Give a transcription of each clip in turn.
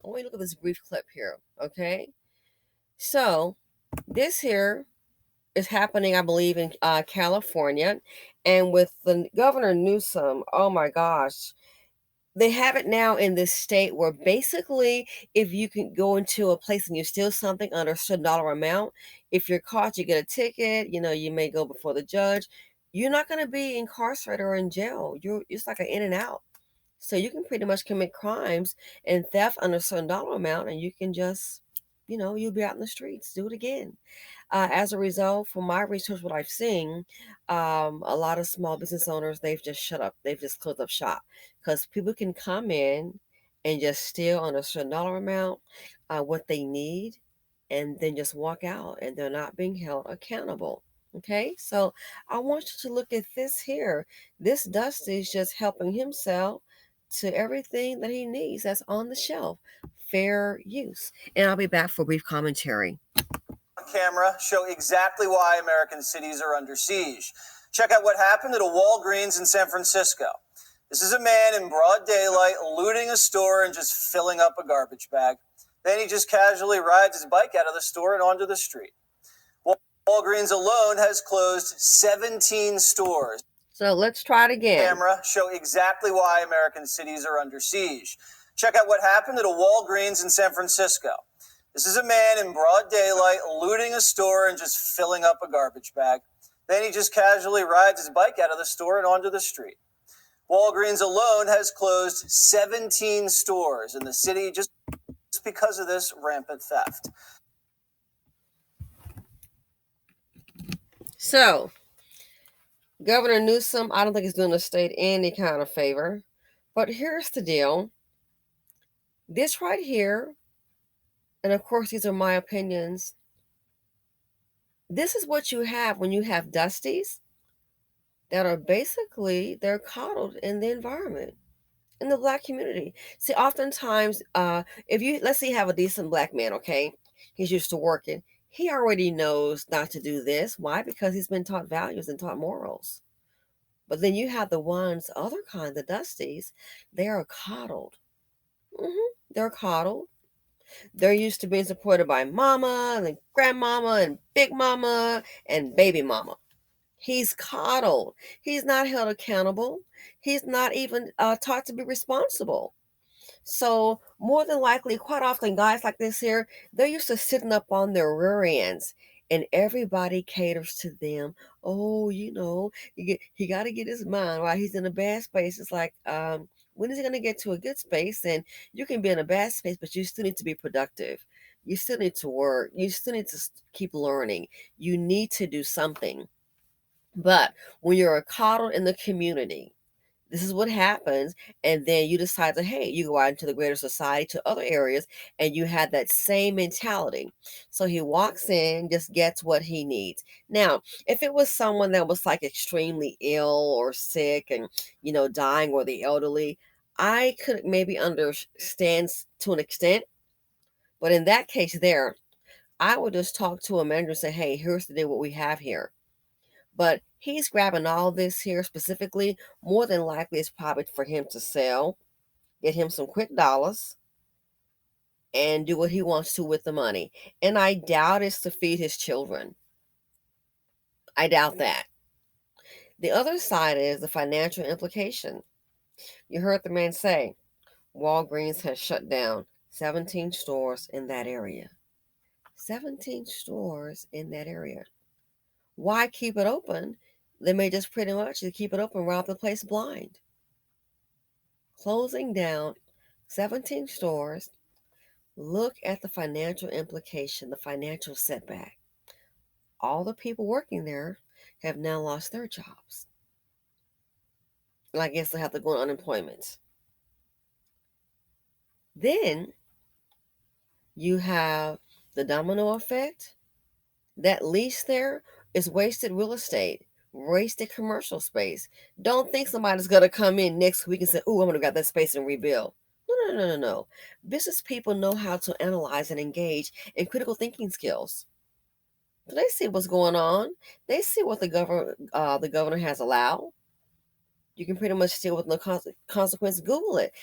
I want you to look at this brief clip here, okay? So, this here is happening, I believe, in California. And with the Governor Newsom, oh my gosh, they have it now in this state where basically if you can go into a place and you steal something under a certain dollar amount, if you're caught, you get a ticket, you may go before the judge. You're not going to be incarcerated or in jail. It's like an in and out. So you can pretty much commit crimes and theft under a certain dollar amount, and you can just, you'll be out in the streets, do it again. As a result, from my research, what I've seen, a lot of small business owners, they've just shut up. They've just closed up shop because people can come in and just steal on a certain dollar amount, what they need, and then just walk out, and they're not being held accountable. Okay, so I want you to look at this here. This Dusty is just helping himself to everything that he needs that's on the shelf. Fair use. And I'll be back for a brief commentary. Camera show exactly why American cities are under siege. Check out what happened at a Walgreens in San Francisco. This is a man in broad daylight looting a store and just filling up a garbage bag. Then he just casually rides his bike out of the store and onto the street. Walgreens alone has closed 17 stores. So let's try it again. Camera show exactly why American cities are under siege. Check out what happened at a Walgreens in San Francisco. This is a man in broad daylight looting a store and just filling up a garbage bag. Then he just casually rides his bike out of the store and onto the street. Walgreens alone has closed 17 stores in the city just because of this rampant theft. So, Governor Newsom, I don't think he's doing the state any kind of favor. But here's the deal. This right here, and of course these are my opinions, this is what you have when you have Dusties that are basically, they're coddled in the environment, in the Black community. See, oftentimes, if you, let's say you have a decent Black man, okay? He's used to working. He already knows not to do this. Why? Because he's been taught values and taught morals. But then you have the ones, other kind, the Dusties, they are coddled. They're coddled. They're used to being supported by mama and grandmama and big mama and baby mama. He's coddled. He's not held accountable. He's not even taught to be responsible. So more than likely, quite often, guys like this here, they're used to sitting up on their rear ends, and everybody caters to them. Oh, he got to get his mind while he's in a bad space. It's like, when is he going to get to a good space? And you can be in a bad space, but you still need to be productive. You still need to work. You still need to keep learning. You need to do something. But when you're coddled in the community, this is what happens. And then you decide to, hey, you go out into the greater society to other areas and you have that same mentality. So he walks in, just gets what he needs. Now, if it was someone that was like extremely ill or sick and, dying, or the elderly, I could maybe understand to an extent. But in that case there, I would just talk to a manager and say, hey, here's the deal, what we have here. But he's grabbing all this here specifically. More than likely, it's probably for him to sell, get him some quick dollars, and do what he wants to with the money. And I doubt it's to feed his children. I doubt that. The other side is the financial implication. You heard the man say Walgreens has shut down 17 stores in that area. 17 stores in that area. Why keep it open? They may just pretty much keep it open, rob the place blind. Closing down 17 stores. Look at the financial implication, the financial setback. All the people working there have now lost their jobs. And I guess they have to go on unemployment. Then you have the domino effect. That lease there is wasted real estate, wasted commercial space. Don't think somebody's going to come in next week and say, oh, I'm going to grab that space and rebuild. No. Business people know how to analyze and engage in critical thinking skills. So they see what's going on. They see what the governor has allowed. You can pretty much steal with no consequence. Google it.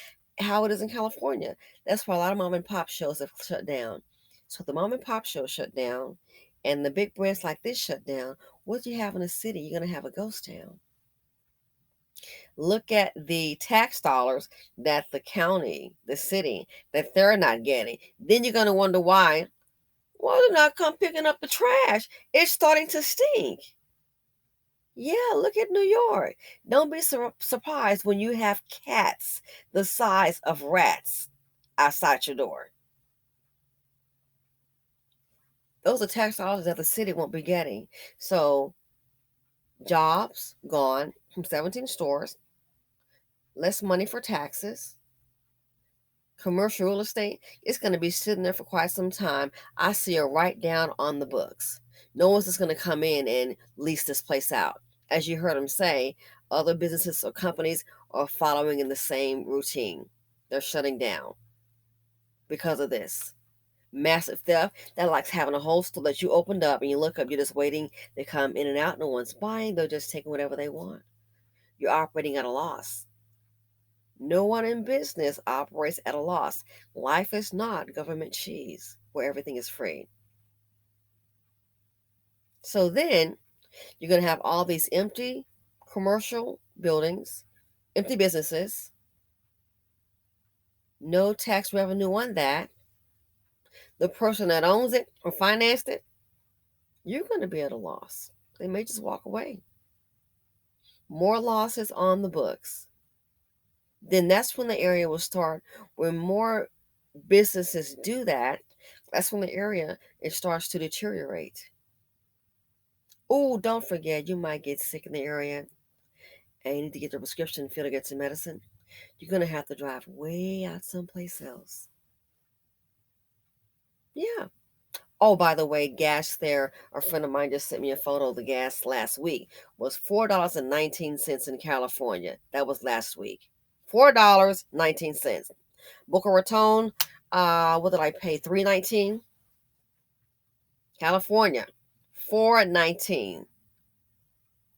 how it is in California. That's why a lot of mom and pop shows have shut down. So if the mom and pop shows shut down and the big brands like this shut down, what do you have in a city? You're going to have a ghost town. Look at the tax dollars that the county, the city, that they're not getting. Then you're going to wonder why. Well, they're not come picking up the trash. It's starting to stink. Yeah, look at New York. Don't be surprised when you have cats the size of rats outside your door. Those are tax dollars that the city won't be getting. So, jobs gone from 17 stores, less money for taxes. Commercial real estate, it's going to be sitting there for quite some time. I see a write down on the books. No one's just going to come in and lease this place out. As you heard him say, other businesses or companies are following in the same routine. They're shutting down because of this. Massive theft. That likes having a whole store that you opened up and you look up, you're just waiting to come in and out. No one's buying, they're just taking whatever they want. You're operating at a loss. No one in business operates at a loss. Life is not government cheese where everything is free. So then you're going to have all these empty commercial buildings, empty businesses, no tax revenue on that. The person that owns it or financed it, you're going to be at a loss. They may just walk away. More losses on the books. Then that's when the area will start. When more businesses do that, that's when the area it starts to deteriorate. Oh, don't forget, you might get sick in the area and you need to get your prescription filled to get some medicine. You're going to have to drive way out someplace else. Yeah. Oh, by the way, gas there, a friend of mine just sent me a photo of the gas last week, was $4.19 in California. That was last week. $4.19. Boca Raton, what did I pay? $3.19. California, $4.19.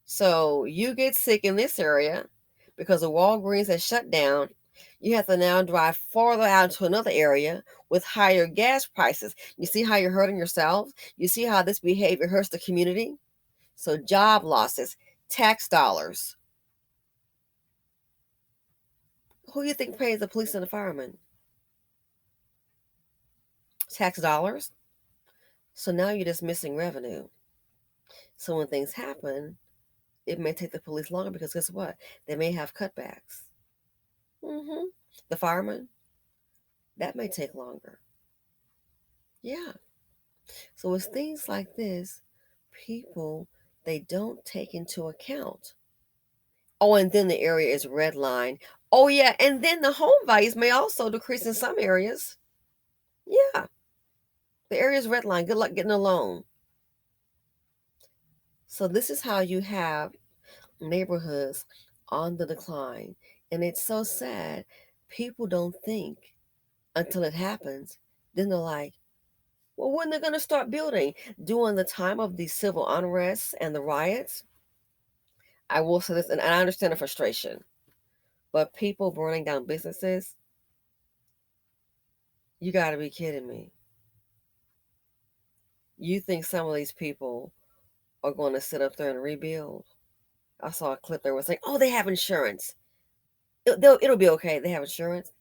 So you get sick in this area because the Walgreens has shut down. You have to now drive farther out to another area with higher gas prices. You see how you're hurting yourself? You see how this behavior hurts the community? So job losses, tax dollars. Who do you think pays the police and the firemen? Tax dollars. So now you're just missing revenue. So when things happen, it may take the police longer because guess what? They may have cutbacks. Mm-hmm. The firemen, that may take longer. Yeah. So it's things like this, people, they don't take into account. Oh, and then the area is redlined. Oh, yeah. And then the home values may also decrease in some areas. Yeah. The area is redlined. Good luck getting a loan. So this is how you have neighborhoods on the decline. And it's so sad. People don't think until it happens. Then they're like, well, when they're going to start building? During the time of the civil unrest and the riots, I will say this, and I understand the frustration, but people burning down businesses, you got to be kidding me. You think some of these people are going to sit up there and rebuild? I saw a clip there was like, oh, they have insurance. It'll be okay. They have insurance.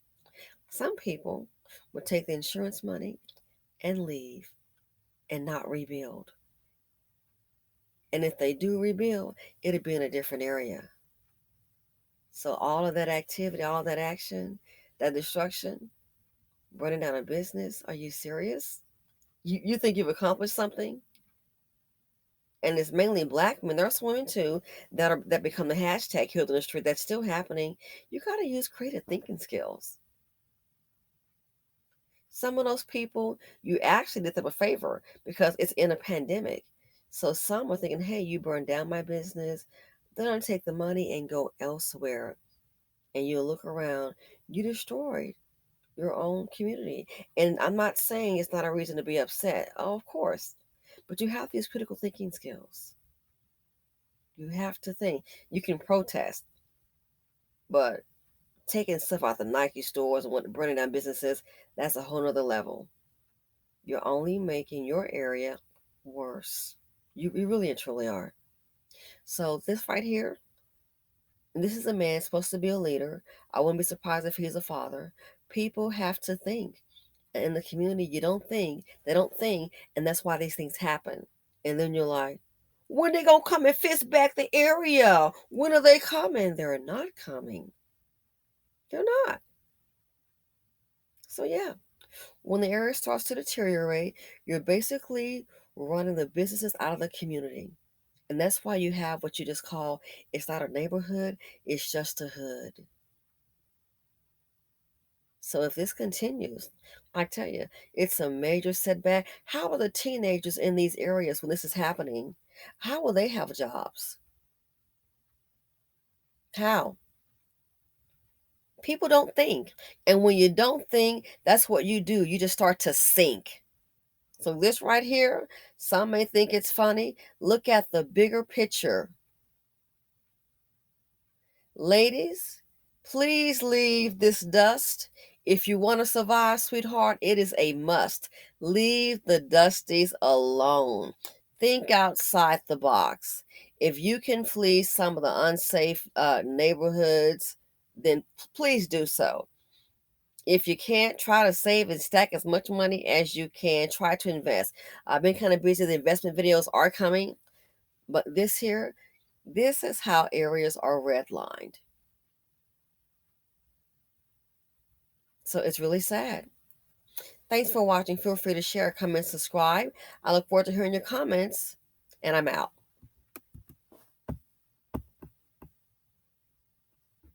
Some people would take the insurance money and leave and not rebuild. And if they do rebuild, it'll be in a different area. So all of that activity, all that action, that destruction, burning down a business, are you serious? You think you've accomplished something? And it's mainly black men. There's women too that become the hashtag killed in the street. That's still happening. You got to use creative thinking skills. Some of those people, you actually did them a favor because it's in a pandemic. So some are thinking, hey, you burned down my business. They're going to take the money and go elsewhere. And you look around, you destroyed your own community. And I'm not saying it's not a reason to be upset. Oh, of course. But you have these critical thinking skills. You have to think. You can protest, but taking stuff out the Nike stores and burning down businesses, that's a whole nother level. You're only making your area worse. You really and truly are. So this right here, this is a man supposed to be a leader. I wouldn't be surprised if he's a father. People have to think. In the community, you don't think, they don't think, and that's why these things happen. And then you're like, when they gonna come and fix back the area? When are they coming? They're not coming. They're not. So yeah, when the area starts to deteriorate, you're basically running the businesses out of the community. And that's why you have what you just call, it's not a neighborhood, it's just a hood. So if this continues, I tell you, it's a major setback. How are the teenagers in these areas when this is happening? How will they have jobs? How? People don't think. And when you don't think, that's what you do. You just start to sink. So this right here, some may think it's funny. Look at the bigger picture. Ladies, please leave this dust. If you want to survive, sweetheart, it is a must. Leave the dusties alone. Think outside the box. If you can flee some of the unsafe neighborhoods, then please do so. If you can't, try to save and stack as much money as you can. Try to invest. I've been kind of busy. The investment videos are coming, but this here, this is how areas are redlined. So it's really sad. Thanks for watching. Feel free to share, comment, subscribe. I look forward to hearing your comments, and I'm out.